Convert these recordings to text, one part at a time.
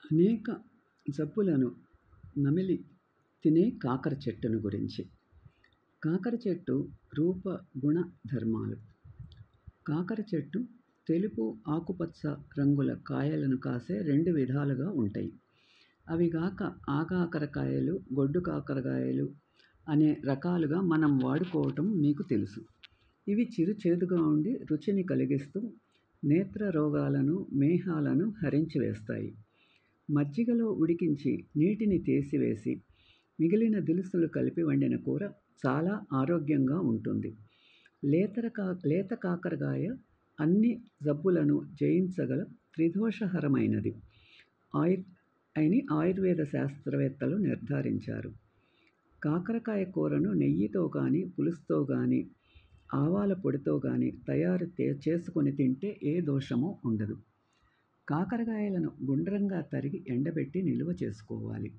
అనేక జబ్బులను నమిలి తినే కాకర చెట్టును గురించి. కాకర చెట్టు రూప గుణ ధర్మాలు. కాకర చెట్టు తెలుపు ఆకుపచ్చ రంగుల కాయలను కాసే 2 విధాలుగా ఉంటాయి. అవిగాక ఆగాకరకాయలు, గొడ్డు కాకరకాయలు అనే రకాలుగా మనం వాడుకోవటం మీకు తెలుసు. ఇవి చిరు చేదుగా ఉండి రుచిని కలిగిస్తూ నేత్ర రోగాలను, మేహాలను హరించివేస్తాయి. మజ్జిగలో ఉడికించి నీటిని తీసివేసి మిగిలిన దినుసులు కలిపి వండిన కూర చాలా ఆరోగ్యంగా ఉంటుంది. లేత కాకరకాయ అన్ని జబ్బులను జయించగల త్రిదోషహరమైనది అని ఆయుర్వేద శాస్త్రవేత్తలు నిర్ధారించారు. కాకరకాయ కూరను నెయ్యితో కానీ, పులుసుతో కానీ, ఆవాల పొడితో కానీ చేసుకొని తింటే ఏ దోషమూ ఉండదు. కాకరకాయలను గుండ్రంగా తరిగి ఎండబెట్టి నిలువ చేసుకోవాలి.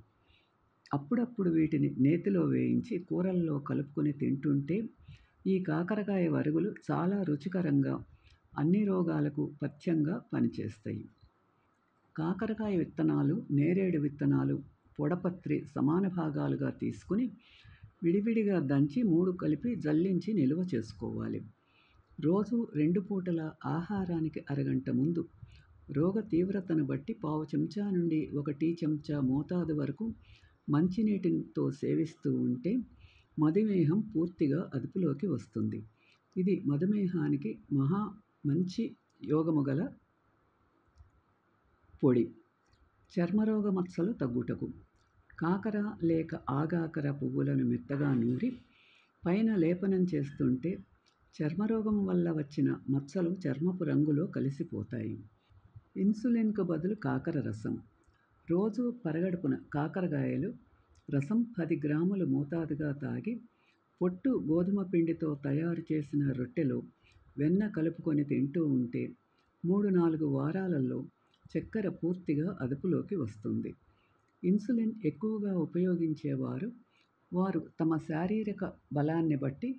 అప్పుడప్పుడు వీటిని నేతిలో వేయించి కూరల్లో కలుపుకొని తింటుంటే ఈ కాకరకాయ వరుగులు చాలా రుచికరంగా, అన్ని రోగాలకు పథ్యంగా పనిచేస్తాయి. కాకరకాయ విత్తనాలు, నేరేడు విత్తనాలు, పొడపత్రి సమాన భాగాలుగా తీసుకుని విడివిడిగా దంచి 3 కలిపి జల్లించి నిలువ చేసుకోవాలి. రోజు 2 పూటల ఆహారానికి అరగంట ముందు రోగ తీవ్రతను బట్టి పావు చెంచా నుండి 1 టీ చెంచా మోతాదు వరకు మంచినీటితో సేవిస్తూ ఉంటే మధుమేహం పూర్తిగా అదుపులోకి వస్తుంది. ఇది మధుమేహానికి మంచి యోగముగల పొడి. చర్మరోగ మచ్చలు తగ్గుటకు కాకర లేక ఆగాకర పువ్వులను మెత్తగా నూరి పైన లేపనం చేస్తుంటే చర్మరోగం వల్ల వచ్చిన మచ్చలు చర్మపు రంగులో కలిసిపోతాయి. ఇన్సులిన్కు బదులు కాకర రసం. రోజు పరగడుపున కాకరకాయలు రసం 10 గ్రాములు మోతాదుగా తాగి పొట్టు గోధుమ పిండితో తయారు చేసిన రొట్టెలో వెన్న కలుపుకొని తింటూ ఉంటే 3-4 వారాలలో చక్కెర పూర్తిగా అదుపులోకి వస్తుంది. ఇన్సులిన్ ఎక్కువగా ఉపయోగించేవారు వారు తమ శారీరక బలాన్ని బట్టి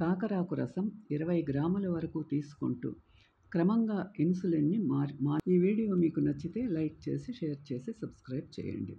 కాకరాకు రసం 20 గ్రాముల వరకు తీసుకుంటూ క్రమంగా ఇన్సులిన్ని ఈ వీడియో మీకు నచ్చితే లైక్ చేసి, షేర్ చేసి, సబ్స్క్రైబ్ చేయండి.